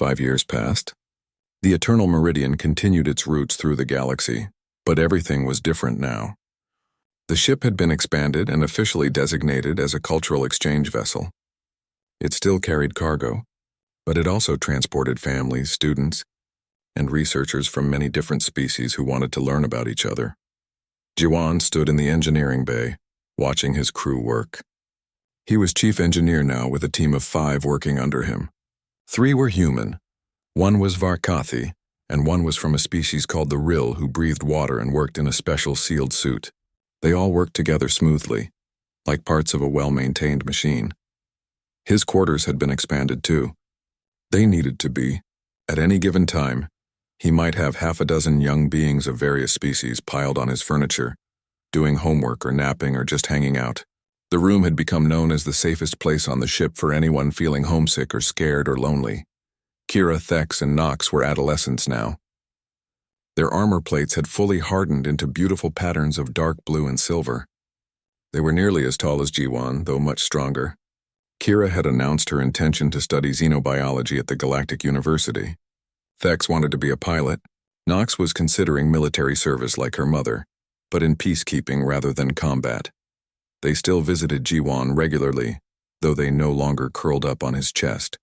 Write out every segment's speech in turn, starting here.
5 years passed. The Eternal Meridian continued its routes through the galaxy, but everything was different now. The ship had been expanded and officially designated as a cultural exchange vessel. It still carried cargo, but it also transported families, students, and researchers from many different species who wanted to learn about each other. Jiwan stood in the engineering bay, watching his crew work. He was chief engineer now with a team of 5 working under him. 3 were human, 1 was Varkathi, and 1 was from a species called the Rill who breathed water and worked in a special sealed suit. They all worked together smoothly, like parts of a well-maintained machine. His quarters had been expanded too. They needed to be. At any given time, he might have half a dozen young beings of various species piled on his furniture, doing homework or napping or just hanging out. The room had become known as the safest place on the ship for anyone feeling homesick or scared or lonely. Kira, Thex, and Nox were adolescents now. Their armor plates had fully hardened into beautiful patterns of dark blue and silver. They were nearly as tall as Jiwan, though much stronger. Kira had announced her intention to study xenobiology at the Galactic University. Thex wanted to be a pilot. Nox was considering military service like her mother, but in peacekeeping rather than combat. They still visited Jiwan regularly, though they no longer curled up on his chest.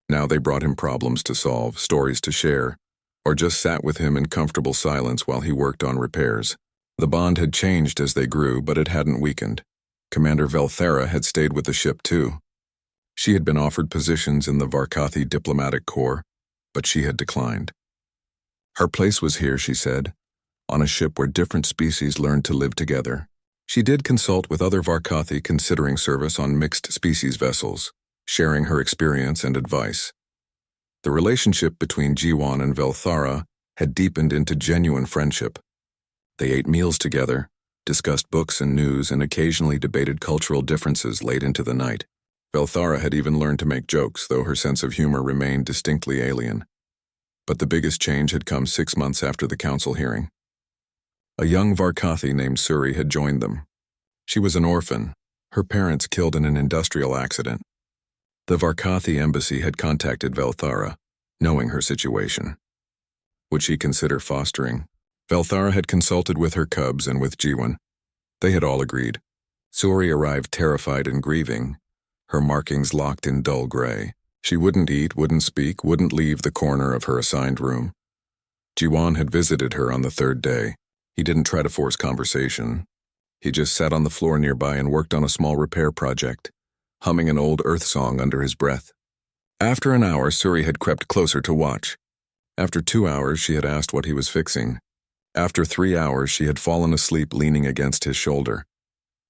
Now they brought him problems to solve, stories to share, or just sat with him in comfortable silence while he worked on repairs. The bond had changed as they grew, but it hadn't weakened. Commander Velthera had stayed with the ship too. She had been offered positions in the Varkathi Diplomatic Corps, but she had declined. Her place was here, she said, on a ship where different species learned to live together. She did consult with other Varkathi considering service on mixed-species vessels, sharing her experience and advice. The relationship between Jiwan and Velthara had deepened into genuine friendship. They ate meals together, discussed books and news, and occasionally debated cultural differences late into the night. Velthara had even learned to make jokes, though her sense of humor remained distinctly alien. But the biggest change had come 6 months after the council hearing. A young Varkathi named Suri had joined them. She was an orphan, her parents killed in an industrial accident. The Varkathi embassy had contacted Velthara, knowing her situation. Would she consider fostering? Velthara had consulted with her cubs and with Jiwan. They had all agreed. Suri arrived terrified and grieving, her markings locked in dull gray. She wouldn't eat, wouldn't speak, wouldn't leave the corner of her assigned room. Jiwan had visited her on the 3rd day. He didn't try to force conversation. He just sat on the floor nearby and worked on a small repair project, humming an old Earth song under his breath. After an hour, Suri had crept closer to watch. After 2 hours, she had asked what he was fixing. After 3 hours, she had fallen asleep leaning against his shoulder.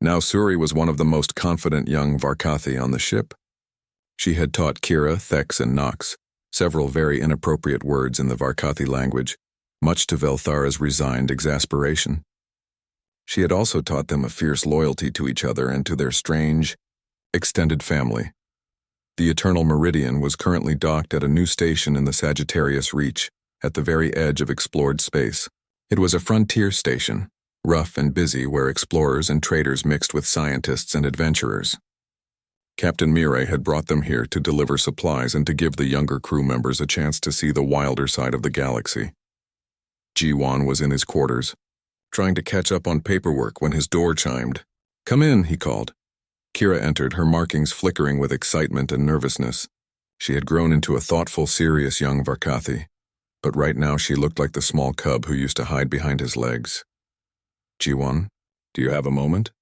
Now Suri was one of the most confident young Varkathi on the ship. She had taught Kira, Thex, and Nox several very inappropriate words in the Varkathi language, much to Velthara's resigned exasperation. She had also taught them a fierce loyalty to each other and to their strange, extended family. The Eternal Meridian was currently docked at a new station in the Sagittarius Reach, at the very edge of explored space. It was a frontier station, rough and busy, where explorers and traders mixed with scientists and adventurers. Captain Mirai had brought them here to deliver supplies and to give the younger crew members a chance to see the wilder side of the galaxy. Jiwan was in his quarters, trying to catch up on paperwork when his door chimed. "Come in," he called. Kira entered, her markings flickering with excitement and nervousness. She had grown into a thoughtful, serious young Varkathi, but right now she looked like the small cub who used to hide behind his legs. "Jiwan, do you have a moment?"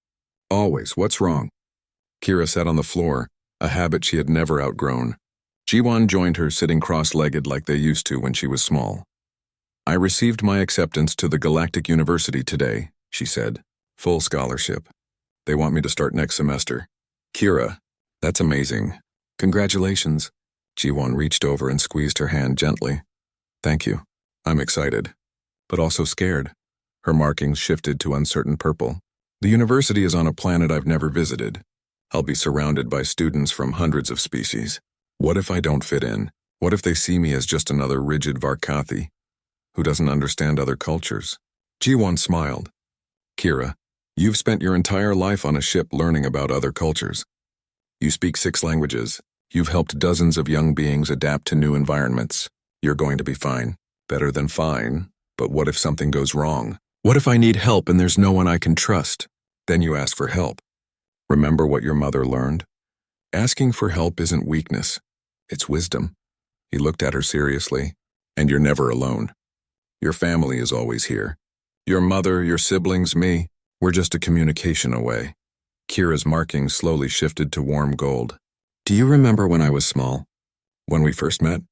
"Always. What's wrong?" Kira sat on the floor, a habit she had never outgrown. Jiwan joined her, sitting cross-legged like they used to when she was small. "I received my acceptance to the Galactic University today," she said. "Full scholarship. They want me to start next semester." "Kira, that's amazing. Congratulations." Jiwan reached over and squeezed her hand gently. "Thank you. I'm excited, but also scared." Her markings shifted to uncertain purple. "The university is on a planet I've never visited. I'll be surrounded by students from hundreds of species. What if I don't fit in? What if they see me as just another rigid Varkathi who doesn't understand other cultures?" Jiwan smiled. "Kira, you've spent your entire life on a ship learning about other cultures. You speak 6 languages, You've helped dozens of young beings adapt to new environments. You're going to be fine. Better than fine. But what if something goes wrong? What if I need help and there's no one I can trust? Then you ask for help. Remember what your mother learned? Asking for help isn't weakness. It's wisdom. He looked at her seriously. And you're never alone. Your family is always here. Your mother, your siblings, me, we're just a communication away. Kira's markings slowly shifted to warm gold. Do you remember when I was small? When we first met?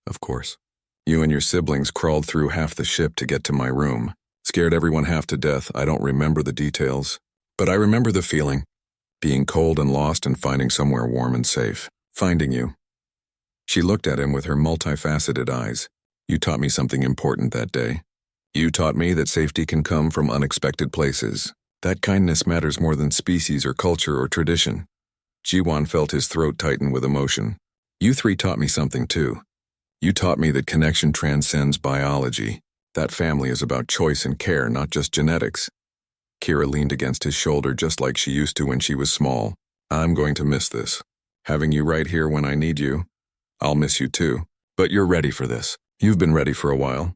Of course. You and your siblings crawled through half the ship to get to my room. Scared everyone half to death. I don't remember the details. But I remember the feeling. Being cold and lost and finding somewhere warm and safe. Finding you. She looked at him with her multifaceted eyes. You taught me something important that day. You taught me that safety can come from unexpected places. That kindness matters more than species or culture or tradition. Jiwon felt his throat tighten with emotion. You three taught me something too. You taught me that connection transcends biology. That family is about choice and care, not just genetics. Kira leaned against his shoulder just like she used to when she was small. I'm going to miss this. Having you right here when I need you. I'll miss you too. But you're ready for this. You've been ready for a while.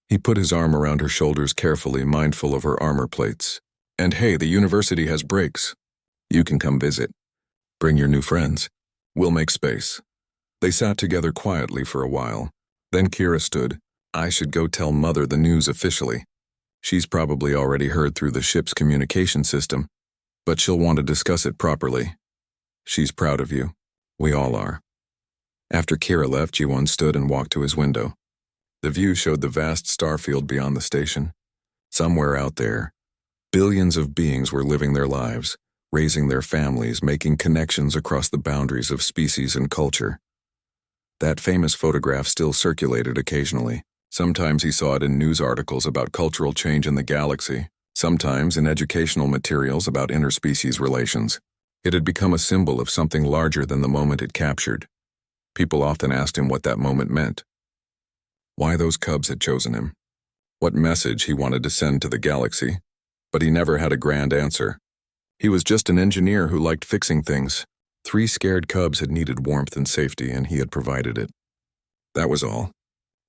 He put his arm around her shoulders carefully, mindful of her armor plates. And hey, the university has breaks. You can come visit. Bring your new friends. We'll make space. They sat together quietly for a while. Then Kira stood. I should go tell Mother the news officially. She's probably already heard through the ship's communication system, but she'll want to discuss it properly. She's proud of you. We all are. After Kira left, Jiwon stood and walked to his window. The view showed the vast starfield beyond the station. Somewhere out there, billions of beings were living their lives, raising their families, making connections across the boundaries of species and culture. That famous photograph still circulated occasionally. Sometimes he saw it in news articles about cultural change in the galaxy, sometimes in educational materials about interspecies relations. It had become a symbol of something larger than the moment it captured. People often asked him what that moment meant. Why those cubs had chosen him. What message he wanted to send to the galaxy. But he never had a grand answer. He was just an engineer who liked fixing things. 3 scared cubs had needed warmth and safety, and he had provided it. That was all.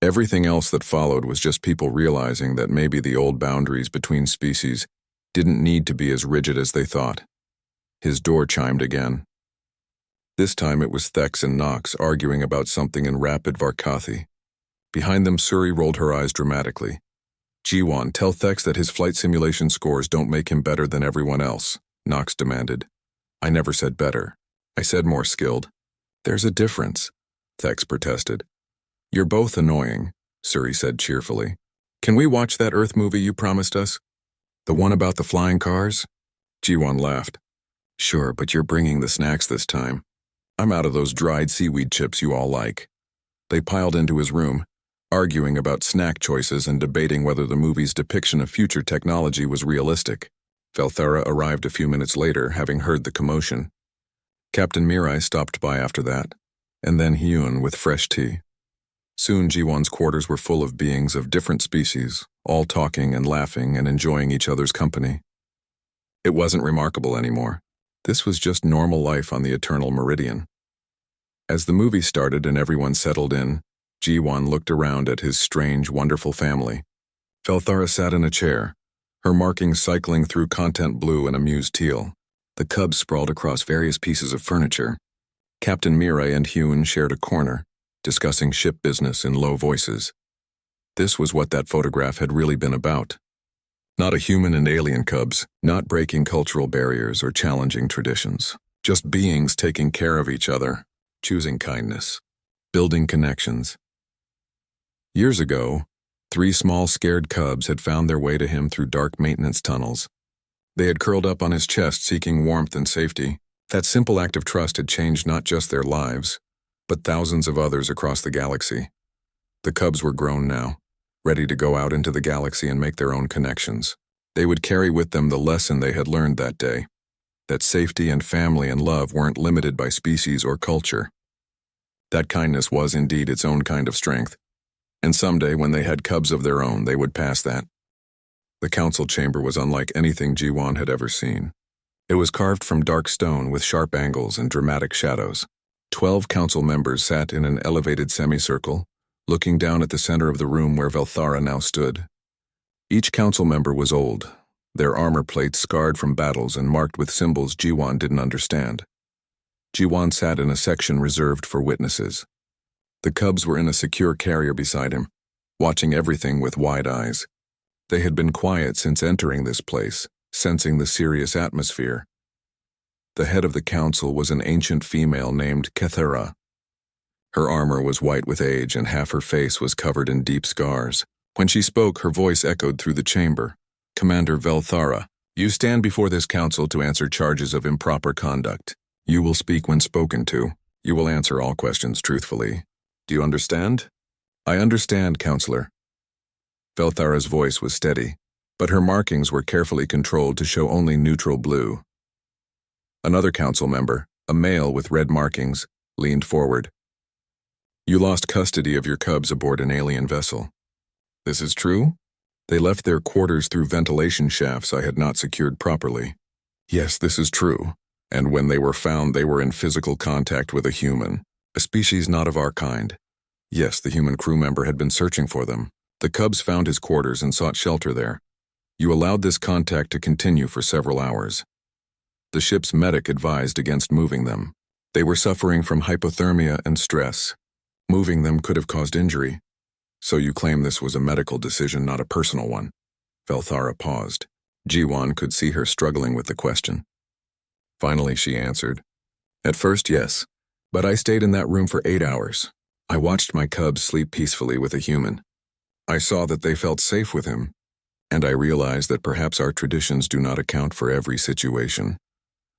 Everything else that followed was just people realizing that maybe the old boundaries between species didn't need to be as rigid as they thought. His door chimed again. This time it was Thex and Nox arguing about something in rapid Varkathi. Behind them, Suri rolled her eyes dramatically. Jiwon, tell Thex that his flight simulation scores don't make him better than everyone else, Nox demanded. I never said better. I said more skilled. There's a difference, Thex protested. You're both annoying, Suri said cheerfully. Can we watch that Earth movie you promised us? The one about the flying cars? Jiwon laughed. Sure, but you're bringing the snacks this time. I'm out of those dried seaweed chips you all like. They piled into his room, arguing about snack choices and debating whether the movie's depiction of future technology was realistic. Velthera arrived a few minutes later, having heard the commotion. Captain Mirai stopped by after that, and then Hyun with fresh tea. Soon Jiwon's quarters were full of beings of different species, all talking and laughing and enjoying each other's company. It wasn't remarkable anymore. This was just normal life on the Eternal Meridian. As the movie started and everyone settled in, Jiwon looked around at his strange, wonderful family. Velthara sat in a chair, her markings cycling through content blue and amused teal. The cubs sprawled across various pieces of furniture. Captain Mirai and Hyun shared a corner, discussing ship business in low voices. This was what that photograph had really been about. Not a human and alien cubs, not breaking cultural barriers or challenging traditions. Just beings taking care of each other, choosing kindness, building connections. Years ago, 3 small scared cubs had found their way to him through dark maintenance tunnels. They had curled up on his chest seeking warmth and safety. That simple act of trust had changed not just their lives, but thousands of others across the galaxy. The cubs were grown now, ready to go out into the galaxy and make their own connections. They would carry with them the lesson they had learned that day, that safety and family and love weren't limited by species or culture. That kindness was indeed its own kind of strength, and someday when they had cubs of their own, they would pass that. The council chamber was unlike anything Jiwon had ever seen. It was carved from dark stone with sharp angles and dramatic shadows. 12 council members sat in an elevated semicircle, looking down at the center of the room where Velthara now stood. Each council member was old, their armor plates scarred from battles and marked with symbols Jiwan didn't understand. Jiwan sat in a section reserved for witnesses. The cubs were in a secure carrier beside him, watching everything with wide eyes. They had been quiet since entering this place, sensing the serious atmosphere. The head of the council was an ancient female named Kethera. Her armor was white with age and half her face was covered in deep scars. When she spoke, her voice echoed through the chamber. Commander Velthara, you stand before this council to answer charges of improper conduct. You will speak when spoken to. You will answer all questions truthfully. Do you understand? I understand, Counselor. Velthara's voice was steady, but her markings were carefully controlled to show only neutral blue. Another council member, a male with red markings, leaned forward. You lost custody of your cubs aboard an alien vessel. This is true? They left their quarters through ventilation shafts I had not secured properly. Yes, this is true. And when they were found, they were in physical contact with a human, a species not of our kind. Yes, the human crew member had been searching for them. The cubs found his quarters and sought shelter there. You allowed this contact to continue for several hours. The ship's medic advised against moving them. They were suffering from hypothermia and stress. Moving them could have caused injury. So you claim this was a medical decision, not a personal one. Velthara paused. Jiwan could see her struggling with the question. Finally, she answered. At first, yes, but I stayed in that room for 8 hours. I watched my cubs sleep peacefully with a human. I saw that they felt safe with him, and I realized that perhaps our traditions do not account for every situation.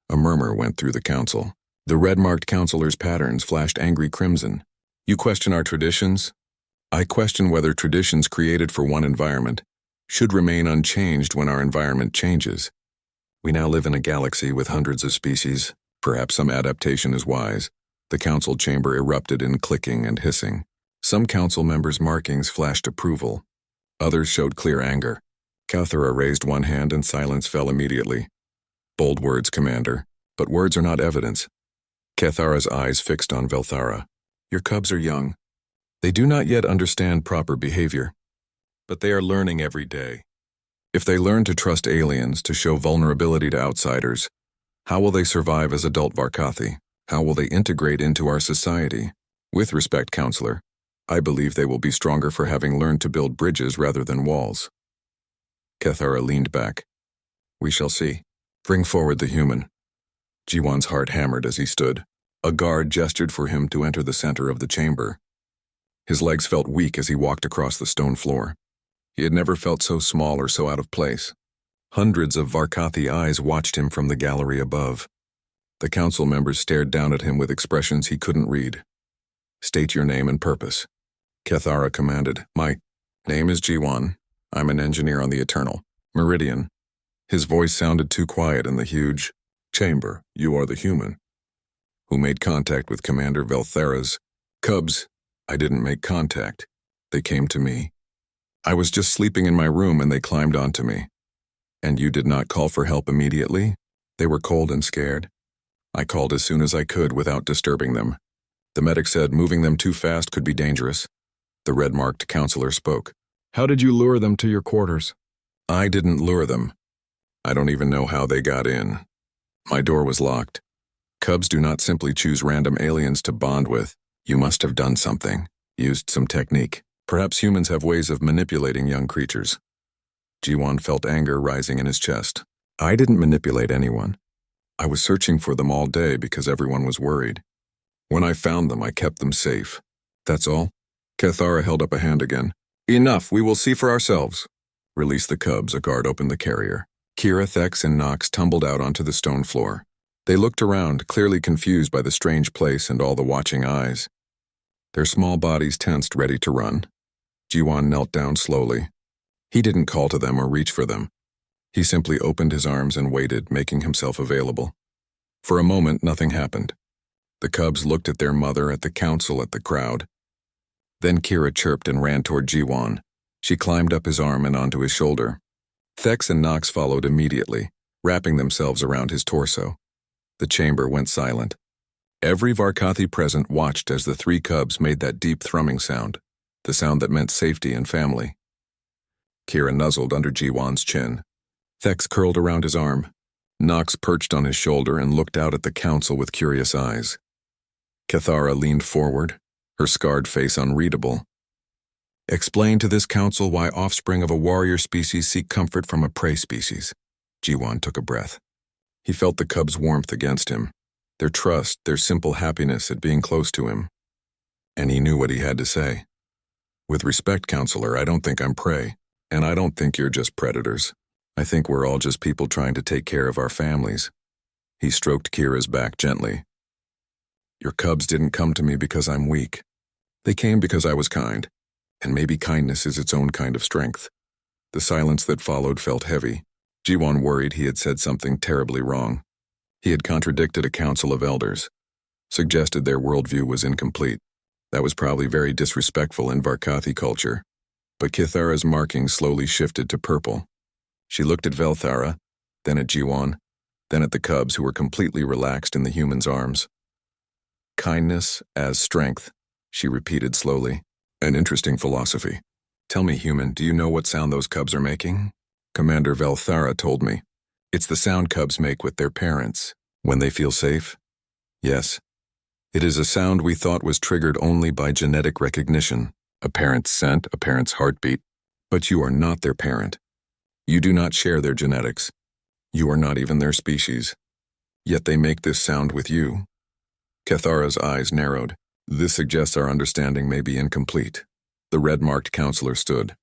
A murmur went through the council. The red-marked counselor's patterns flashed angry crimson. You question our traditions? I question whether traditions created for one environment should remain unchanged when our environment changes. We now live in a galaxy with hundreds of species. Perhaps some adaptation is wise. The council chamber erupted in clicking and hissing. Some council members' markings flashed approval. Others showed clear anger. Kethera raised one hand and silence fell immediately. Bold words, Commander, but words are not evidence. Kethera's eyes fixed on Velthara. Your cubs are young. They do not yet understand proper behavior, but they are learning every day. If they learn to trust aliens, to show vulnerability to outsiders, how will they survive as adult Varkathi? How will they integrate into our society? With respect, Counselor, I believe they will be stronger for having learned to build bridges rather than walls. Kethera leaned back. We shall see. Bring forward the human. Jiwan's heart hammered as he stood. A guard gestured for him to enter the center of the chamber. His legs felt weak as he walked across the stone floor. He had never felt so small or so out of place. Hundreds of Varkathi eyes watched him from the gallery above. The council members stared down at him with expressions he couldn't read. State your name and purpose. Kethera commanded. My name is Jiwan. I'm an engineer on the Eternal Meridian. His voice sounded too quiet in the huge chamber. You are the human who made contact with Commander Velthara's cubs. I didn't make contact. They came to me. I was just sleeping in my room and they climbed onto me. And you did not call for help immediately? They were cold and scared. I called as soon as I could without disturbing them. The medic said moving them too fast could be dangerous. The red-marked counselor spoke. How did you lure them to your quarters? I didn't lure them. I don't even know how they got in. My door was locked. Cubs do not simply choose random aliens to bond with. You must have done something, used some technique. Perhaps humans have ways of manipulating young creatures. Jiwan felt anger rising in his chest. I didn't manipulate anyone. I was searching for them all day because everyone was worried. When I found them, I kept them safe. That's all? Kethera held up a hand again. Enough, we will see for ourselves. Release the cubs, a guard opened the carrier. Kira, Thex, and Nox tumbled out onto the stone floor. They looked around, clearly confused by the strange place and all the watching eyes. Their small bodies tensed, ready to run. Jiwan knelt down slowly. He didn't call to them or reach for them. He simply opened his arms and waited, making himself available. For a moment, nothing happened. The cubs looked at their mother, at the council, at the crowd. Then Kira chirped and ran toward Jiwan. She climbed up his arm and onto his shoulder. Thex and Nox followed immediately, wrapping themselves around his torso. The chamber went silent. Every Varkathi present watched as the three cubs made that deep thrumming sound, the sound that meant safety and family. Kira nuzzled under Jiwan's chin. Thex curled around his arm. Nox perched on his shoulder and looked out at the council with curious eyes. Cathara leaned forward, her scarred face unreadable. Explain to this council why offspring of a warrior species seek comfort from a prey species. Jiwan took a breath. He felt the cubs' warmth against him, their trust, their simple happiness at being close to him. And he knew what he had to say. With respect, counselor, I don't think I'm prey, and I don't think you're just predators. I think we're all just people trying to take care of our families. He stroked Kira's back gently. Your cubs didn't come to me because I'm weak. They came because I was kind, and maybe kindness is its own kind of strength. The silence that followed felt heavy. Jiwan worried he had said something terribly wrong. He had contradicted a council of elders, suggested their worldview was incomplete. That was probably very disrespectful in Varkathi culture. But Kithara's markings slowly shifted to purple. She looked at Velthara, then at Jiwan, then at the cubs who were completely relaxed in the human's arms. Kindness as strength, she repeated slowly. An interesting philosophy. Tell me, human, do you know what sound those cubs are making? Commander Velthara told me. It's the sound cubs make with their parents when they feel safe. Yes. It is a sound we thought was triggered only by genetic recognition, a parent's scent, a parent's heartbeat. But you are not their parent. You do not share their genetics. You are not even their species. Yet they make this sound with you. Cathara's eyes narrowed. This suggests our understanding may be incomplete. The red-marked counselor stood.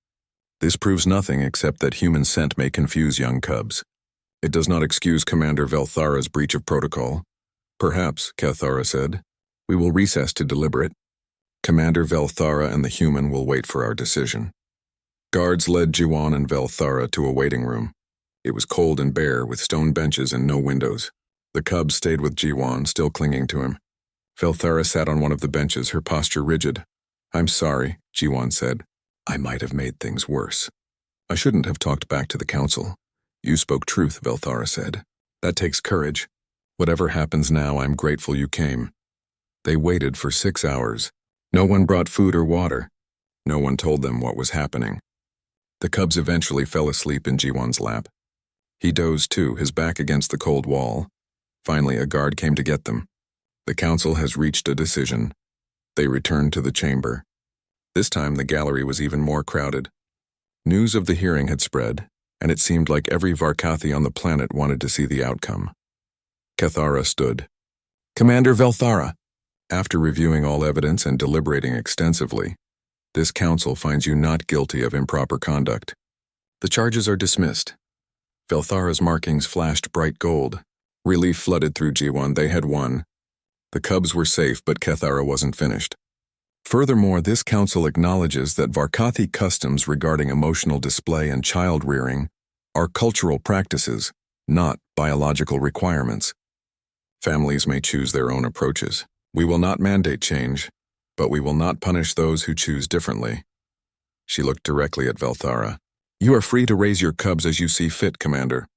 This proves nothing except that human scent may confuse young cubs. It does not excuse Commander Velthara's breach of protocol. Perhaps, Cathara said. We will recess to deliberate. Commander Velthara and the human will wait for our decision. Guards led Jiwan and Velthara to a waiting room. It was cold and bare, with stone benches and no windows. The cubs stayed with Jiwan, still clinging to him. Velthara sat on one of the benches, her posture rigid. I'm sorry, Jiwan said. I might have made things worse. I shouldn't have talked back to the council. You spoke truth, Velthara said. That takes courage. Whatever happens now, I'm grateful you came. They waited for 6 hours. No one brought food or water. No one told them what was happening. The cubs eventually fell asleep in Jiwan's lap. He dozed too, his back against the cold wall. Finally, a guard came to get them. The council has reached a decision. They returned to the chamber. This time the gallery was even more crowded. News of the hearing had spread, and it seemed like every Varkathi on the planet wanted to see the outcome. Cathara stood. Commander Velthara, after reviewing all evidence and deliberating extensively, this council finds you not guilty of improper conduct. The charges are dismissed. Velthara's markings flashed bright gold. Relief flooded through Jiwan. They had won. The cubs were safe, but Cathara wasn't finished. Furthermore, this council acknowledges that Varkathi customs regarding emotional display and child rearing are cultural practices, not biological requirements. Families may choose their own approaches. We will not mandate change, but we will not punish those who choose differently. She looked directly at Velthara. You are free to raise your cubs as you see fit, Commander,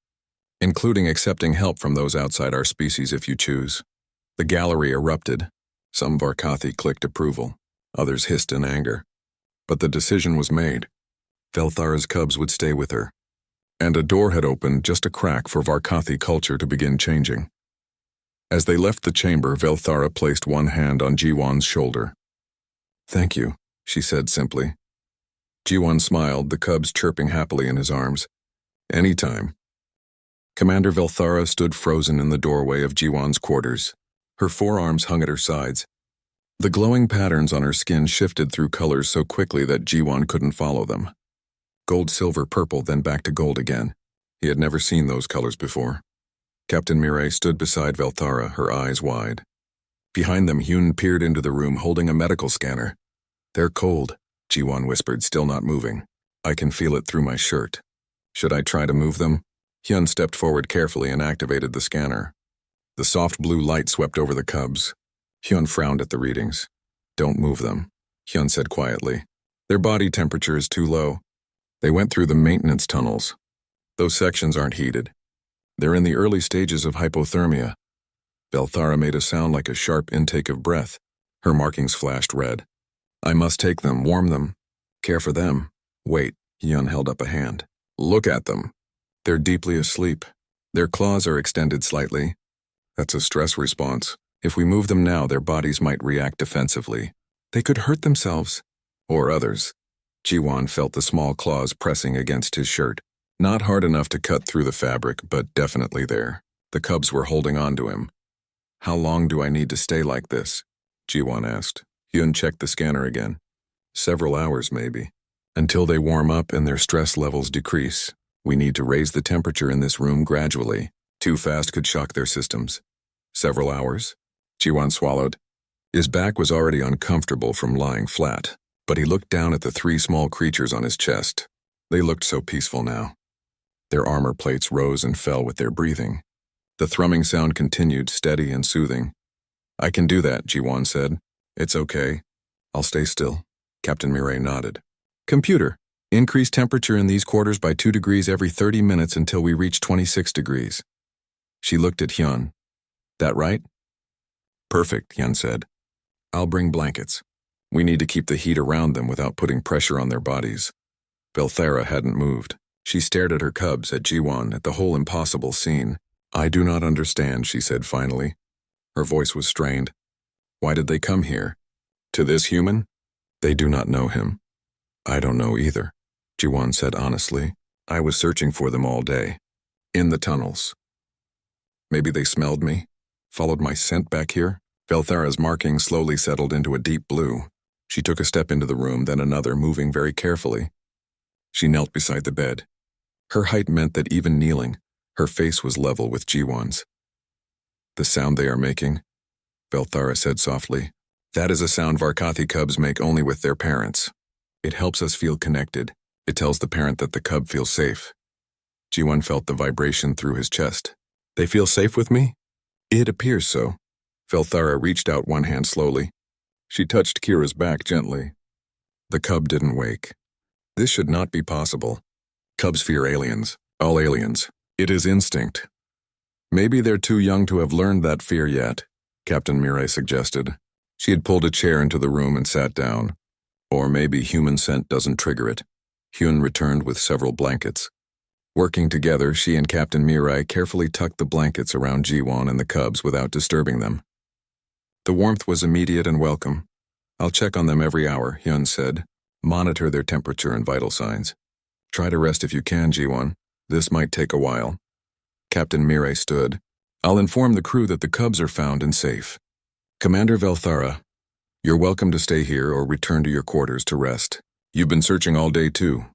including accepting help from those outside our species if you choose. The gallery erupted. Some Varkathi clicked approval. Others hissed in anger. But the decision was made. Velthara's cubs would stay with her. And a door had opened, just a crack for Varkathi culture to begin changing. As they left the chamber, Velthara placed one hand on Jiwan's shoulder. Thank you, she said simply. Jiwan smiled, the cubs chirping happily in his arms. Anytime. Commander Velthara stood frozen in the doorway of Jiwan's quarters. Her forearms hung at her sides. The glowing patterns on her skin shifted through colors so quickly that Jiwan couldn't follow them. Gold, silver, purple, then back to gold again. He had never seen those colors before. Captain Mireille stood beside Velthara, her eyes wide. Behind them, Hyun peered into the room holding a medical scanner. They're cold, Jiwan whispered, still not moving. I can feel it through my shirt. Should I try to move them? Hyun stepped forward carefully and activated the scanner. The soft blue light swept over the cubs. Hyun frowned at the readings. Don't move them, Hyun said quietly. Their body temperature is too low. They went through the maintenance tunnels. Those sections aren't heated. They're in the early stages of hypothermia. Belthara made a sound like a sharp intake of breath. Her markings flashed red. I must take them, warm them, care for them. Wait, Hyun held up a hand. Look at them. They're deeply asleep. Their claws are extended slightly. That's a stress response. If we move them now, their bodies might react defensively. They could hurt themselves. Or others. Jiwon felt the small claws pressing against his shirt. Not hard enough to cut through the fabric, but definitely there. The cubs were holding on to him. How long do I need to stay like this? Jiwon asked. Hyun checked the scanner again. Several hours, maybe. Until they warm up and their stress levels decrease. We need to raise the temperature in this room gradually. Too fast could shock their systems. Several hours? Jiwon swallowed. His back was already uncomfortable from lying flat, but he looked down at the 3 small creatures on his chest. They looked so peaceful now. Their armor plates rose and fell with their breathing. The thrumming sound continued, steady and soothing. I can do that, Jiwon said. It's okay. I'll stay still. Captain Mirai nodded. Computer, increase temperature in these quarters by 2 degrees every 30 minutes until we reach 26 degrees. She looked at Hyun. That right? Perfect, Hyun said. I'll bring blankets. We need to keep the heat around them without putting pressure on their bodies. Belthara hadn't moved. She stared at her cubs, at Jiwon, at the whole impossible scene. I do not understand, she said finally. Her voice was strained. Why did they come here? To this human? They do not know him. I don't know either, Jiwon said honestly. I was searching for them all day. In the tunnels. Maybe they smelled me, followed my scent back here. Belthara's markings slowly settled into a deep blue. She took a step into the room, then another, moving very carefully. She knelt beside the bed. Her height meant that even kneeling, her face was level with Jiwon's. The sound they are making, Belthara said softly. That is a sound Varkathi cubs make only with their parents. It helps us feel connected. It tells the parent that the cub feels safe. Jiwon felt the vibration through his chest. They feel safe with me? It appears so. Belthara reached out one hand slowly. She touched Kira's back gently. The cub didn't wake. This should not be possible. Cubs fear aliens. All aliens. It is instinct. Maybe they're too young to have learned that fear yet, Captain Mirai suggested. She had pulled a chair into the room and sat down. Or maybe human scent doesn't trigger it. Hyun returned with several blankets. Working together, she and Captain Mirai carefully tucked the blankets around Jiwon and the cubs without disturbing them. The warmth was immediate and welcome. I'll check on them every hour, Hyun said. Monitor their temperature and vital signs. Try to rest if you can, Jiwon. This might take a while. Captain Mirai stood. I'll inform the crew that the cubs are found and safe. Commander Belthara, you're welcome to stay here or return to your quarters to rest. You've been searching all day too.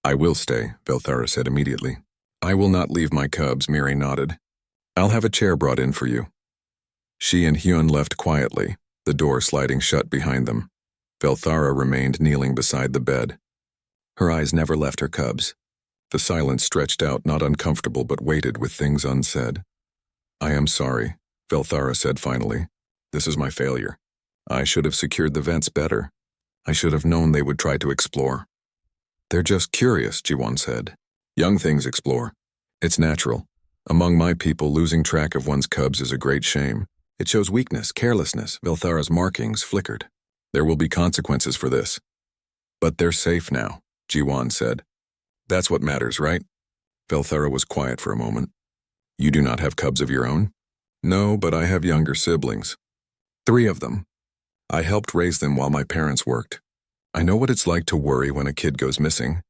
I will stay, Belthara said immediately. I will not leave my cubs, Mirai nodded. I'll have a chair brought in for you. She and Hyun left quietly, the door sliding shut behind them. Belthara remained kneeling beside the bed. Her eyes never left her cubs. The silence stretched out, not uncomfortable but weighted with things unsaid. I am sorry, Belthara said finally. This is my failure. I should have secured the vents better. I should have known they would try to explore. They're just curious, Jiwon said. Young things explore. It's natural. Among my people, losing track of one's cubs is a great shame. It shows weakness, carelessness. Belthara's markings flickered. There will be consequences for this. But they're safe now, Jiwon said. That's what matters, right? Belthara was quiet for a moment. You do not have cubs of your own? No, but I have younger siblings. 3 of them. I helped raise them while my parents worked. I know what it's like to worry when a kid goes missing.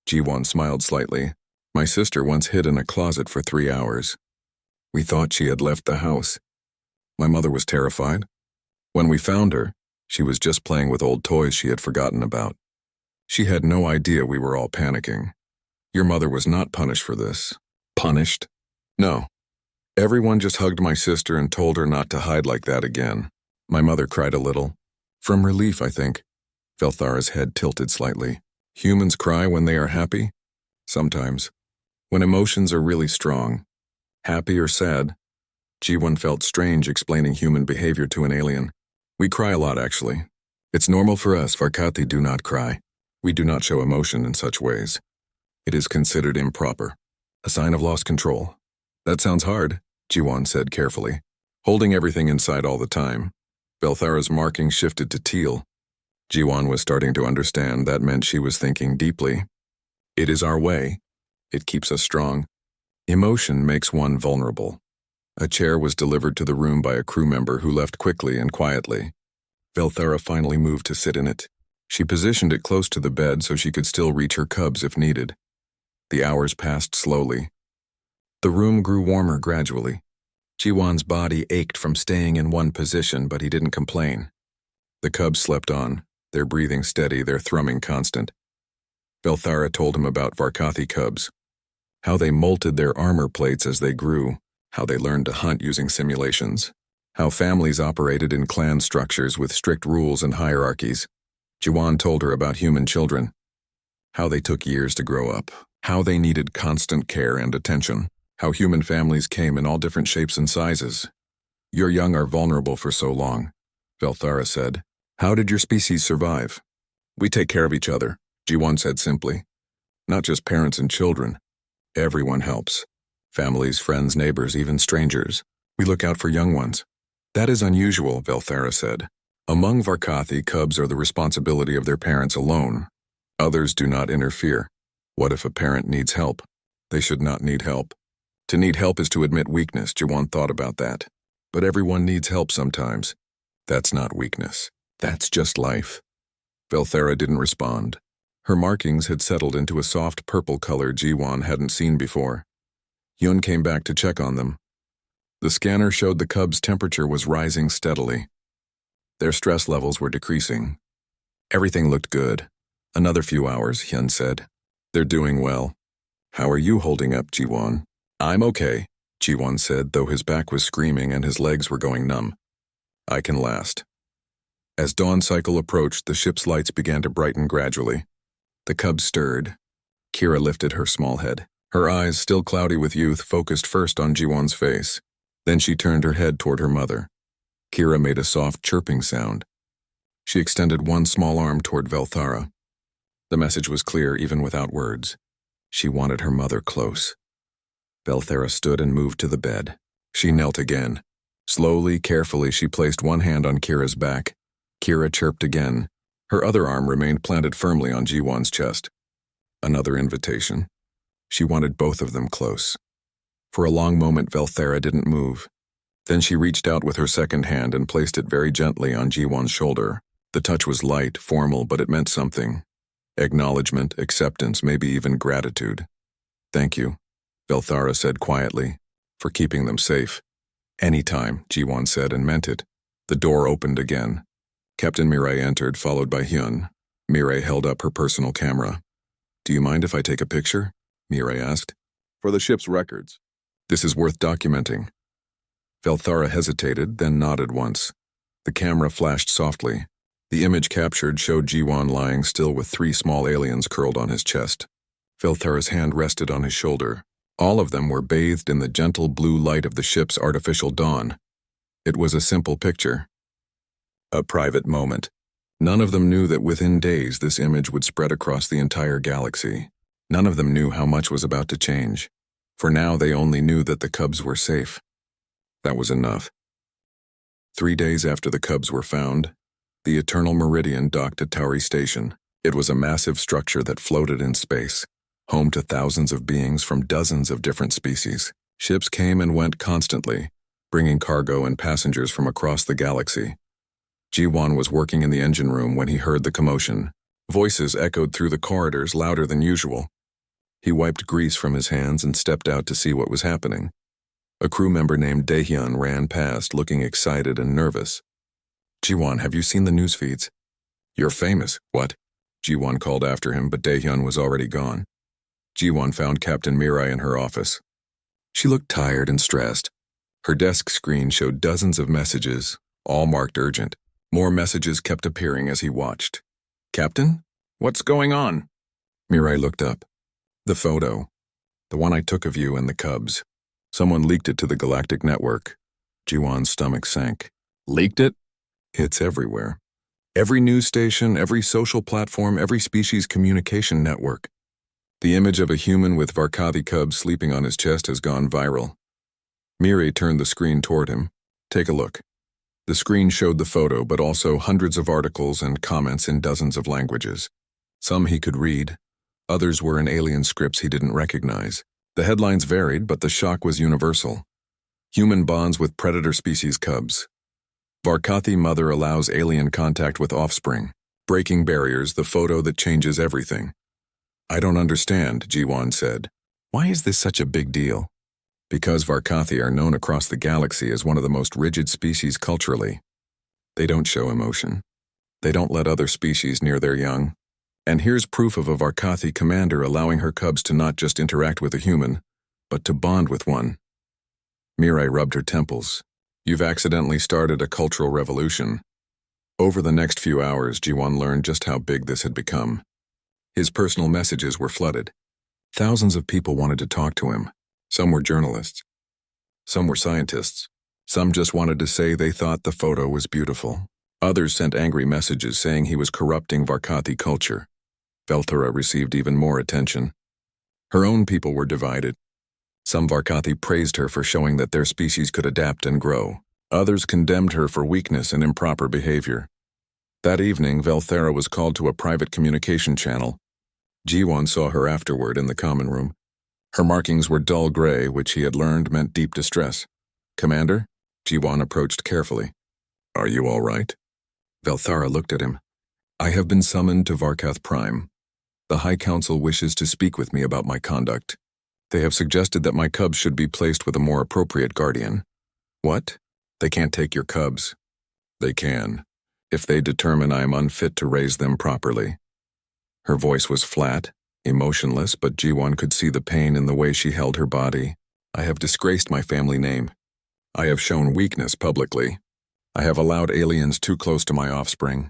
Jiwon smiled slightly. My sister once hid in a closet for 3 hours. We thought she had left the house. My mother was terrified. When we found her, she was just playing with old toys she had forgotten about. She had no idea we were all panicking. Your mother was not punished for this. Punished? No. Everyone just hugged my sister and told her not to hide like that again. My mother cried a little. From relief, I think. Belthara's head tilted slightly. Humans cry when they are happy? Sometimes. When emotions are really strong. Happy or sad. Jiwon felt strange explaining human behavior to an alien. We cry a lot, actually. It's normal for us. Varkathi do not cry. We do not show emotion in such ways. It is considered improper. A sign of lost control. That sounds hard, Jiwon said carefully. holding everything inside all the time. Belthara's marking shifted to teal. Jiwan was starting to understand that meant she was thinking deeply. It is our way. It keeps us strong. Emotion makes one vulnerable. A chair was delivered to the room by a crew member who left quickly and quietly. Belthara finally moved to sit in it. She positioned it close to the bed so she could still reach her cubs if needed. The hours passed slowly. The room grew warmer gradually. Jiwan's body ached from staying in one position, but he didn't complain. The cubs slept on, their breathing steady, their thrumming constant. Belthara told him about Varkathi cubs, how they molted their armor plates as they grew, how they learned to hunt using simulations, how families operated in clan structures with strict rules and hierarchies. Jiwan told her about human children, how they took years to grow up, how they needed constant care and attention, how human families came in all different shapes and sizes. Your young are vulnerable for so long, Belthara said. How did your species survive? We take care of each other, Jiwan said simply. Not just parents and children. Everyone helps. Families, friends, neighbors, even strangers. We look out for young ones. That is unusual, Belthara said. Among Varkathi, cubs are the responsibility of their parents alone. Others do not interfere. What if a parent needs help? They should not need help. To need help is to admit weakness, Jiwan thought about that. But everyone needs help sometimes. That's not weakness. That's just life. Belthara didn't respond. Her markings had settled into a soft purple color Jiwan hadn't seen before. Yun came back to check on them. The scanner showed the cubs' temperature was rising steadily. Their stress levels were decreasing. Everything looked good. Another few hours, Hyun said. They're doing well. How are you holding up, Jiwan? I'm okay, Jiwan said, though his back was screaming and his legs were going numb. I can last. As dawn cycle approached, the ship's lights began to brighten gradually. The cubs stirred. Kira lifted her small head. Her eyes, still cloudy with youth, focused first on Jiwan's face. Then she turned her head toward her mother. Kira made a soft chirping sound. She extended one small arm toward Belthara. The message was clear even without words. She wanted her mother close. Belthara stood and moved to the bed. She knelt again. Slowly, carefully, she placed one hand on Kira's back. Kira chirped again. Her other arm remained planted firmly on Jiwan's chest. Another invitation. She wanted both of them close. For a long moment, Belthara didn't move. Then she reached out with her second hand and placed it very gently on Jiwan's shoulder. The touch was light, formal, but it meant something. Acknowledgement, acceptance, maybe even gratitude. Thank you, Belthara said quietly, for keeping them safe. Anytime, Jiwan said and meant it. The door opened again. Captain Mirai entered, followed by Hyun. Mirai held up her personal camera. Do you mind if I take a picture? Mirai asked. For the ship's records. This is worth documenting. Belthara hesitated, then nodded once. The camera flashed softly. The image captured showed Jiwan lying still with 3 small aliens curled on his chest. Belthara's hand rested on his shoulder. All of them were bathed in the gentle blue light of the ship's artificial dawn. It was a simple picture. A private moment. None of them knew that within days this image would spread across the entire galaxy. None of them knew how much was about to change. For now, they only knew that the cubs were safe. That was enough. 3 days after the cubs were found, the Eternal Meridian docked at Tauri Station. It was a massive structure that floated in space, home to thousands of beings from dozens of different species. Ships came and went constantly, bringing cargo and passengers from across the galaxy. Jiwan was working in the engine room when he heard the commotion. Voices echoed through the corridors louder than usual. He wiped grease from his hands and stepped out to see what was happening. A crew member named Daehyun ran past, looking excited and nervous. Jiwan, have you seen the news feeds? You're famous. What? Jiwan called after him, but Daehyun was already gone. Jiwan found Captain Mirai in her office. She looked tired and stressed. Her desk screen showed dozens of messages, all marked urgent. More messages kept appearing as he watched. Captain? What's going on? Mirai looked up. The photo. The one I took of you and the cubs. Someone leaked it to the Galactic Network. Jiwan's stomach sank. Leaked it? It's everywhere. Every news station, every social platform, every species communication network. The image of a human with Varkathi cubs sleeping on his chest has gone viral. Mirai turned the screen toward him. Take a look. The screen showed the photo, but also hundreds of articles and comments in dozens of languages. Some he could read, others were in alien scripts he didn't recognize. The headlines varied, but the shock was universal. Human bonds with predator species cubs. Varkathi mother allows alien contact with offspring. Breaking barriers, the photo that changes everything. I don't understand, Jiwan said. Why is this such a big deal? Because Varkathi are known across the galaxy as one of the most rigid species culturally. They don't show emotion. They don't let other species near their young. And here's proof of a Varkathi commander allowing her cubs to not just interact with a human, but to bond with one. Mirai rubbed her temples. You've accidentally started a cultural revolution. Over the next few hours, Jiwan learned just how big this had become. His personal messages were flooded. Thousands of people wanted to talk to him. Some were journalists. Some were scientists. Some just wanted to say they thought the photo was beautiful. Others sent angry messages saying he was corrupting Varkathi culture. Velthara received even more attention. Her own people were divided. Some Varkathi praised her for showing that their species could adapt and grow. Others condemned her for weakness and improper behavior. That evening, Velthara was called to a private communication channel. Jiwan saw her afterward in the common room. Her markings were dull gray, which he had learned meant deep distress. Commander? Jiwan approached carefully. Are you all right? Velthara looked at him. I have been summoned to Varkath Prime. The High Council wishes to speak with me about my conduct. They have suggested that my cubs should be placed with a more appropriate guardian. What? They can't take your cubs. They can, if they determine I am unfit to raise them properly. Her voice was flat, emotionless, but Jiwan could see the pain in the way she held her body. I have disgraced my family name. I have shown weakness publicly. I have allowed aliens too close to my offspring.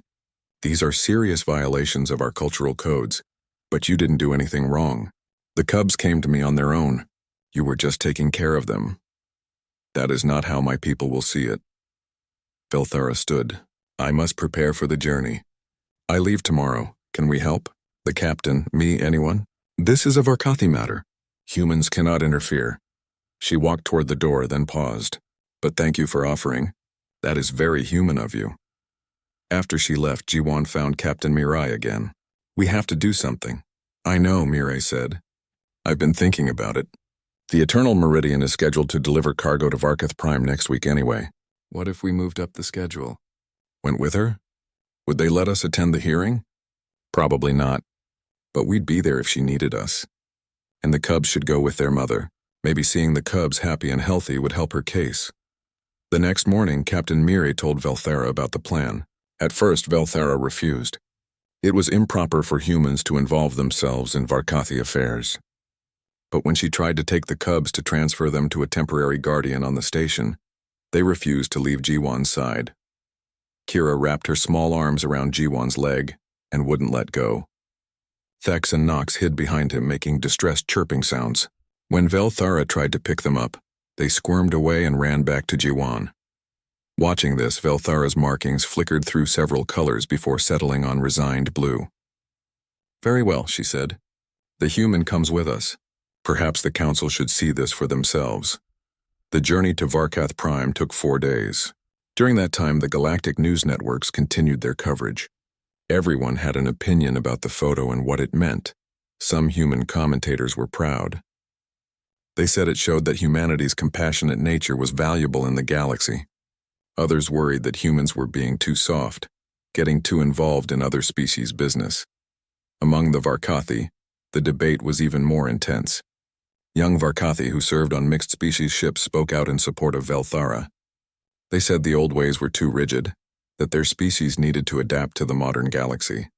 These are serious violations of our cultural codes, but you didn't do anything wrong. The cubs came to me on their own. You were just taking care of them. That is not how my people will see it. Velthara stood. I must prepare for the journey. I leave tomorrow. Can we help? The captain, me, anyone? This is a Varkathi matter. Humans cannot interfere. She walked toward the door, then paused. But thank you for offering. That is very human of you. After she left, Jiwan found Captain Mirai again. We have to do something. I know, Mirai said. I've been thinking about it. The Eternal Meridian is scheduled to deliver cargo to Varkath Prime next week anyway. What if we moved up the schedule? Went with her? Would they let us attend the hearing? Probably not. But we'd be there if she needed us. And the cubs should go with their mother. Maybe seeing the cubs happy and healthy would help her case. The next morning, Captain Mirai told Velthara about the plan. At first, Velthara refused. It was improper for humans to involve themselves in Varkathi affairs. But when she tried to take the cubs to transfer them to a temporary guardian on the station, they refused to leave Jiwan's side. Kira wrapped her small arms around Jiwan's leg and wouldn't let go. Thex and Nox hid behind him, making distressed chirping sounds. When Velthara tried to pick them up, they squirmed away and ran back to Jiwan. Watching this, Velthara's markings flickered through several colors before settling on resigned blue. Very well, she said. The human comes with us. Perhaps the council should see this for themselves. The journey to Varkath Prime took 4 days. During that time, the galactic news networks continued their coverage. Everyone had an opinion about the photo and what it meant. Some human commentators were proud. They said it showed that humanity's compassionate nature was valuable in the galaxy. Others worried that humans were being too soft, getting too involved in other species' business. Among the Varkathi, the debate was even more intense. Young Varkathi who served on mixed-species ships spoke out in support of Velthara. They said the old ways were too rigid, that their species needed to adapt to the modern galaxy.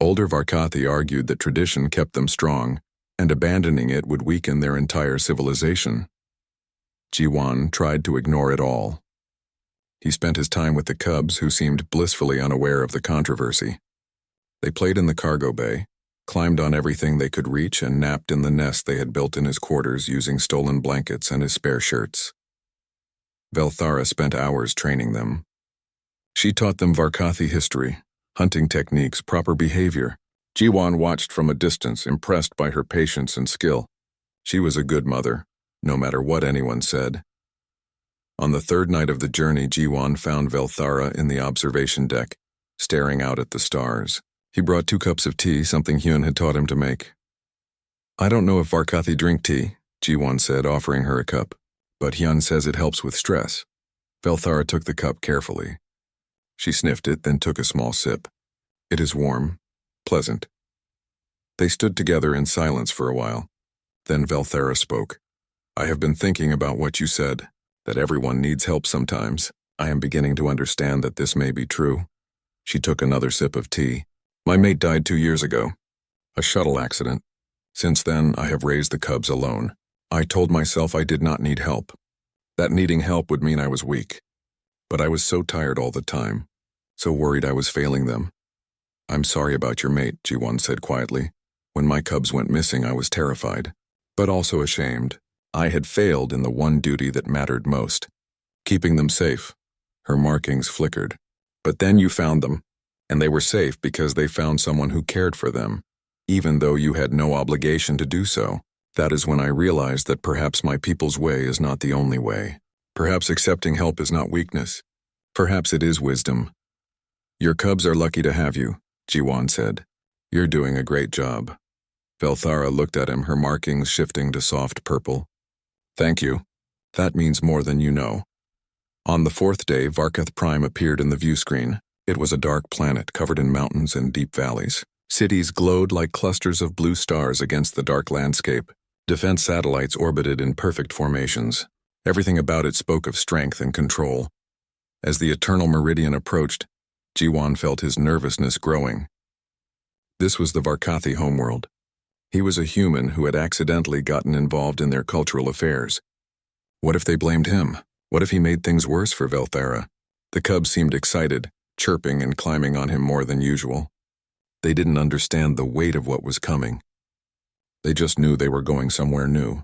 Older Varkathi argued that tradition kept them strong, and abandoning it would weaken their entire civilization. Jiwan tried to ignore it all. He spent his time with the cubs, who seemed blissfully unaware of the controversy. They played in the cargo bay, climbed on everything they could reach, and napped in the nest they had built in his quarters using stolen blankets and his spare shirts. Velthara spent hours training them. She taught them Varkathi history, hunting techniques, proper behavior. Jiwan watched from a distance, impressed by her patience and skill. She was a good mother, no matter what anyone said. On the third night of the journey, Jiwan found Velthara in the observation deck, staring out at the stars. He brought 2 cups of tea, something Hyun had taught him to make. "I don't know if Varkathi drink tea," Jiwan said, offering her a cup, "but Hyun says it helps with stress." Velthara took the cup carefully. She sniffed it, then took a small sip. "It is warm, pleasant." They stood together in silence for a while. Then Velthara spoke. "I have been thinking about what you said, that everyone needs help sometimes. I am beginning to understand that this may be true." She took another sip of tea. "My mate died 2 years ago. A shuttle accident. Since then, I have raised the cubs alone. I told myself I did not need help. That needing help would mean I was weak. But I was so tired all the time, so worried I was failing them. I'm sorry about your mate," Jiwon said quietly. "When my cubs went missing, I was terrified, but also ashamed. I had failed in the one duty that mattered most, keeping them safe." Her markings flickered. "But then you found them, and they were safe because they found someone who cared for them, even though you had no obligation to do so. That is when I realized that perhaps my people's way is not the only way. Perhaps accepting help is not weakness. Perhaps it is wisdom." "Your cubs are lucky to have you," Jiwan said. "You're doing a great job." Velthara looked at him, her markings shifting to soft purple. "Thank you. That means more than you know." On the 4th day, Varkath Prime appeared in the view screen. It was a dark planet covered in mountains and deep valleys. Cities glowed like clusters of blue stars against the dark landscape. Defense satellites orbited in perfect formations. Everything about it spoke of strength and control. As the eternal meridian approached, Jiwan felt his nervousness growing. This was the Varkathi homeworld. He was a human who had accidentally gotten involved in their cultural affairs. What if they blamed him? What if he made things worse for Velthara? The cubs seemed excited, chirping and climbing on him more than usual. They didn't understand the weight of what was coming. They just knew they were going somewhere new.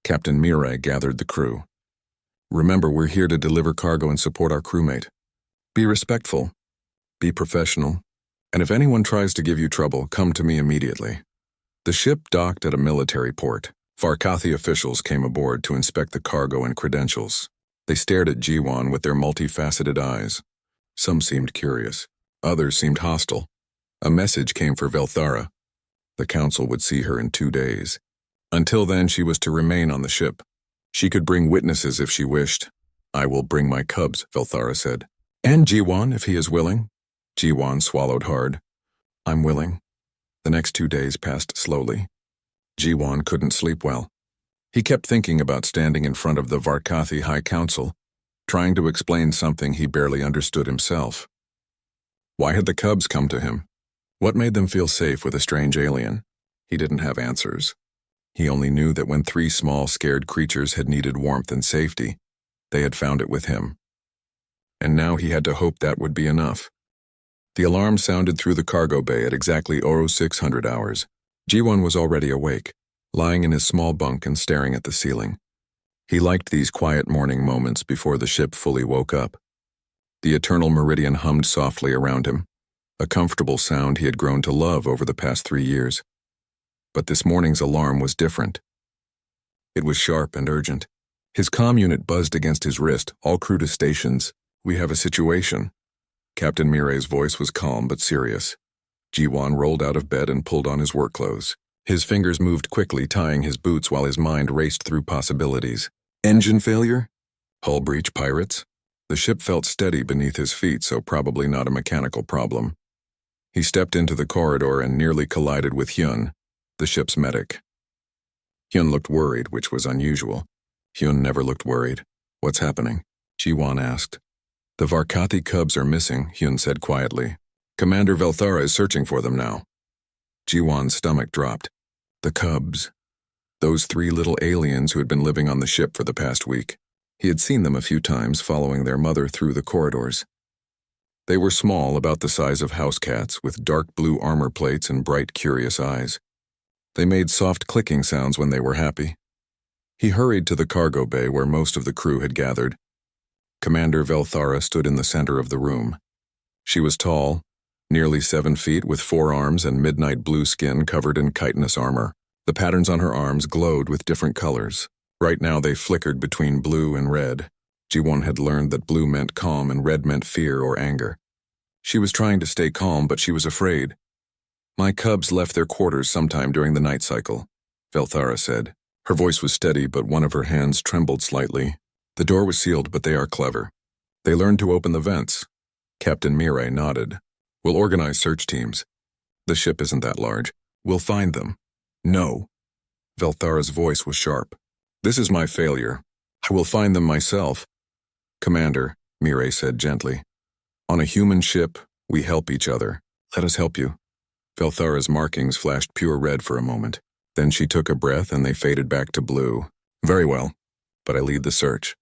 Captain Mirai gathered the crew. "Remember, we're here to deliver cargo and support our crewmate. Be respectful. Be professional. And if anyone tries to give you trouble, come to me immediately." The ship docked at a military port. Varkathi officials came aboard to inspect the cargo and credentials. They stared at Jiwan with their multifaceted eyes. Some seemed curious. Others seemed hostile. A message came for Velthara. The council would see her in 2 days. Until then, she was to remain on the ship. She could bring witnesses if she wished. "I will bring my cubs," Velthara said. "And Jiwan, if he is willing." Jiwan swallowed hard. "I'm willing." The next 2 days passed slowly. Jiwan couldn't sleep well. He kept thinking about standing in front of the Varkathi High Council, trying to explain something he barely understood himself. Why had the cubs come to him? What made them feel safe with a strange alien? He didn't have answers. He only knew that when 3 small, scared creatures had needed warmth and safety, they had found it with him. And now he had to hope that would be enough. The alarm sounded through the cargo bay at exactly 0600 hours. Jiwan was already awake, lying in his small bunk and staring at the ceiling. He liked these quiet morning moments before the ship fully woke up. The eternal meridian hummed softly around him, a comfortable sound he had grown to love over the past 3 years. But this morning's alarm was different. It was sharp and urgent. His comm unit buzzed against his wrist. "All crew to stations. We have a situation." Captain Mirai's voice was calm but serious. Jiwan rolled out of bed and pulled on his work clothes. His fingers moved quickly, tying his boots while his mind raced through possibilities. Engine failure? Hull breach pirates? The ship felt steady beneath his feet, so probably not a mechanical problem. He stepped into the corridor and nearly collided with Hyun, the ship's medic. Hyun looked worried, which was unusual. Hyun never looked worried. "What's happening?" Jiwan asked. "The Varkathi cubs are missing," Hyun said quietly. "Commander Velthara is searching for them now." Jiwan's stomach dropped. The cubs. Those 3 little aliens who had been living on the ship for the past week. He had seen them a few times following their mother through the corridors. They were small, about the size of house cats, with dark blue armor plates and bright, curious eyes. They made soft clicking sounds when they were happy. He hurried to the cargo bay where most of the crew had gathered. Commander Velthara stood in the center of the room. She was tall, nearly 7 feet, with 4 arms and midnight blue skin covered in chitinous armor. The patterns on her arms glowed with different colors. Right now they flickered between blue and red. Ji-won had learned that blue meant calm and red meant fear or anger. She was trying to stay calm, but she was afraid. "My cubs left their quarters sometime during the night cycle," Velthara said. Her voice was steady, but one of her hands trembled slightly. "The door was sealed, but they are clever. They learned to open the vents." Captain Mirai nodded. "We'll organize search teams. The ship isn't that large. We'll find them." "No." Velthara's voice was sharp. "This is my failure. I will find them myself." "Commander," Mirai said gently. "On a human ship, we help each other. Let us help you." Velthara's markings flashed pure red for a moment. Then she took a breath and they faded back to blue. "Very well, but I lead the search."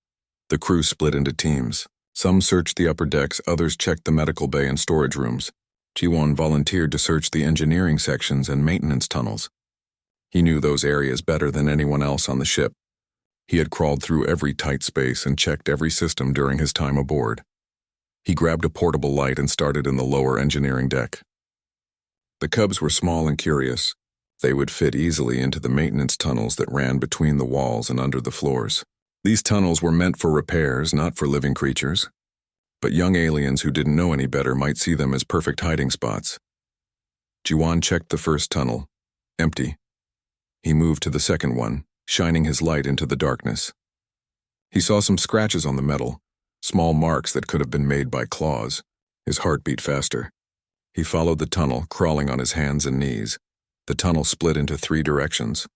The crew split into teams. Some searched the upper decks, others checked the medical bay and storage rooms. Ji-won volunteered to search the engineering sections and maintenance tunnels. He knew those areas better than anyone else on the ship. He had crawled through every tight space and checked every system during his time aboard. He grabbed a portable light and started in the lower engineering deck. The cubs were small and curious. They would fit easily into the maintenance tunnels that ran between the walls and under the floors. These tunnels were meant for repairs, not for living creatures. But young aliens who didn't know any better might see them as perfect hiding spots. Ji-won checked the first tunnel. Empty. He moved to the second one, shining his light into the darkness. He saw some scratches on the metal, small marks that could have been made by claws. His heart beat faster. He followed the tunnel, crawling on his hands and knees. The tunnel split into 3 directions.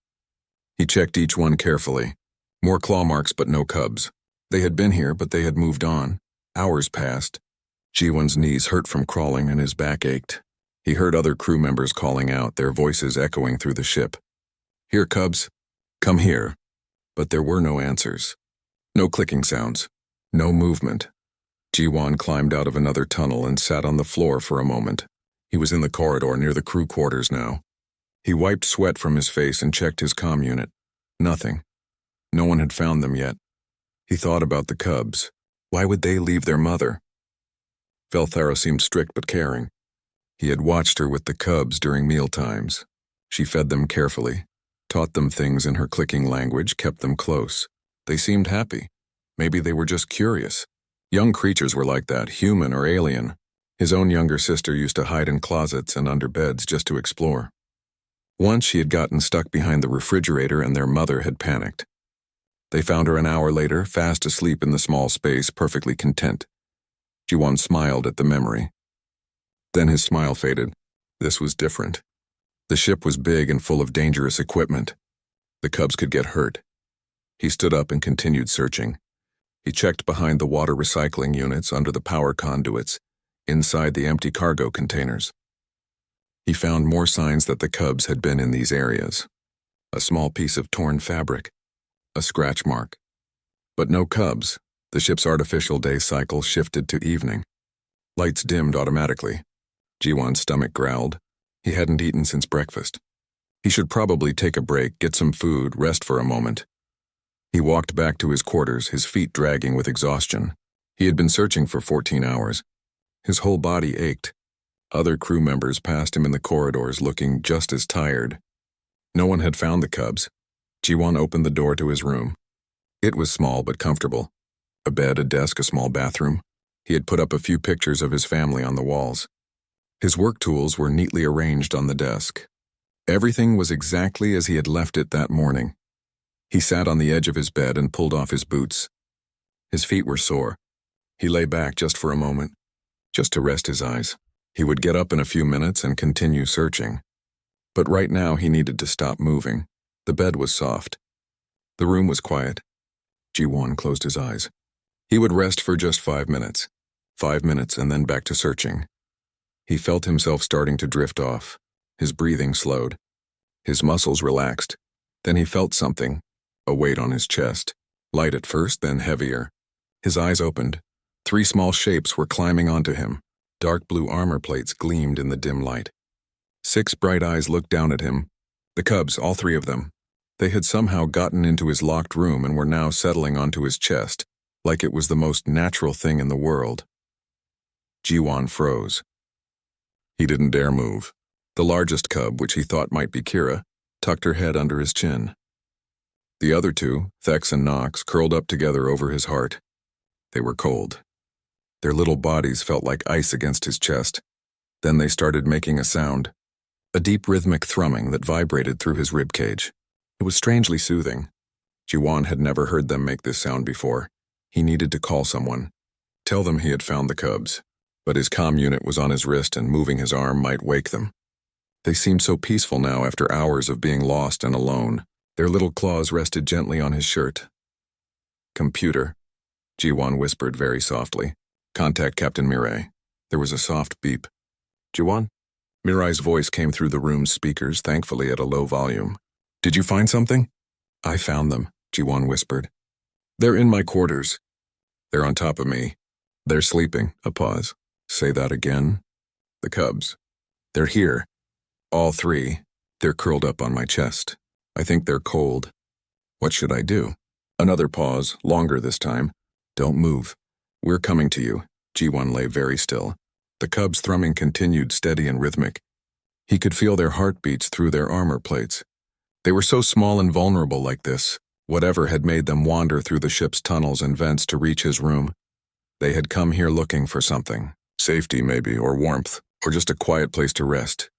He checked each one carefully. More claw marks, but no cubs. They had been here, but they had moved on. Hours passed. Ji-won's knees hurt from crawling and his back ached. He heard other crew members calling out, their voices echoing through the ship. "Here, cubs. Come here." But there were no answers. No clicking sounds. No movement. Ji-won climbed out of another tunnel and sat on the floor for a moment. He was in the corridor near the crew quarters now. He wiped sweat from his face and checked his comm unit. Nothing. No one had found them yet. He thought about the cubs. Why would they leave their mother? Velthara seemed strict but caring. He had watched her with the cubs during mealtimes. She fed them carefully, taught them things in her clicking language, kept them close. They seemed happy. Maybe they were just curious. Young creatures were like that, human or alien. His own younger sister used to hide in closets and under beds just to explore. Once she had gotten stuck behind the refrigerator and their mother had panicked. They found her an hour later, fast asleep in the small space, perfectly content. Ji-won smiled at the memory. Then his smile faded. This was different. The ship was big and full of dangerous equipment. The cubs could get hurt. He stood up and continued searching. He checked behind the water recycling units, under the power conduits, inside the empty cargo containers. He found more signs that the cubs had been in these areas. A small piece of torn fabric. A scratch mark. But no cubs. The ship's artificial day cycle shifted to evening. Lights dimmed automatically. Ji-won's stomach growled. He hadn't eaten since breakfast. He should probably take a break, get some food, rest for a moment. He walked back to his quarters, his feet dragging with exhaustion. He had been searching for 14 hours. His whole body ached. Other crew members passed him in the corridors, looking just as tired. No one had found the cubs. Ji-won opened the door to his room. It was small but comfortable. A bed, a desk, a small bathroom. He had put up a few pictures of his family on the walls. His work tools were neatly arranged on the desk. Everything was exactly as he had left it that morning. He sat on the edge of his bed and pulled off his boots. His feet were sore. He lay back just for a moment, just to rest his eyes. He would get up in a few minutes and continue searching. But right now he needed to stop moving. The bed was soft. The room was quiet. Ji-won closed his eyes. He would rest for just 5 minutes. 5 minutes and then back to searching. He felt himself starting to drift off. His breathing slowed. His muscles relaxed. Then he felt something, a weight on his chest. Light at first, then heavier. His eyes opened. 3 small shapes were climbing onto him. Dark blue armor plates gleamed in the dim light. 6 bright eyes looked down at him. The cubs, all 3 of them. They had somehow gotten into his locked room and were now settling onto his chest, like it was the most natural thing in the world. Ji-won froze. He didn't dare move. The largest cub, which he thought might be Kira, tucked her head under his chin. The other 2, Thex and Nox, curled up together over his heart. They were cold. Their little bodies felt like ice against his chest. Then they started making a sound, a deep rhythmic thrumming that vibrated through his ribcage. It was strangely soothing. Jiwan had never heard them make this sound before. He needed to call someone, tell them he had found the cubs, but his comm unit was on his wrist and moving his arm might wake them. They seemed so peaceful now after hours of being lost and alone. Their little claws rested gently on his shirt. "Computer," Jiwan whispered very softly. "Contact Captain Mirai." There was a soft beep. "Jiwan?" Mirai's voice came through the room's speakers, thankfully at a low volume. "Did you find something?" "I found them," Jiwan whispered. "They're in my quarters. They're on top of me. They're sleeping." A pause. "Say that again." "The cubs. They're here. All three. They're curled up on my chest. I think they're cold. What should I do?" Another pause, longer this time. "Don't move. We're coming to you." Jiwan lay very still. The cubs' thrumming continued, steady and rhythmic. He could feel their heartbeats through their armor plates. They were so small and vulnerable like this. Whatever had made them wander through the ship's tunnels and vents to reach his room. They had come here looking for something. Safety, maybe, or warmth, or just a quiet place to rest.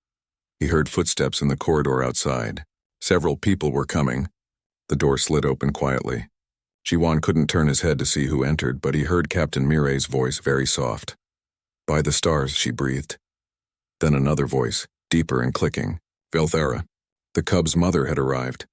He heard footsteps in the corridor outside. Several people were coming. The door slid open quietly. Jiwan couldn't turn his head to see who entered, but he heard Captain Mirai's voice, very soft. "By the stars," she breathed. Then another voice, deeper and clicking. "Velthera." The cub's mother had arrived.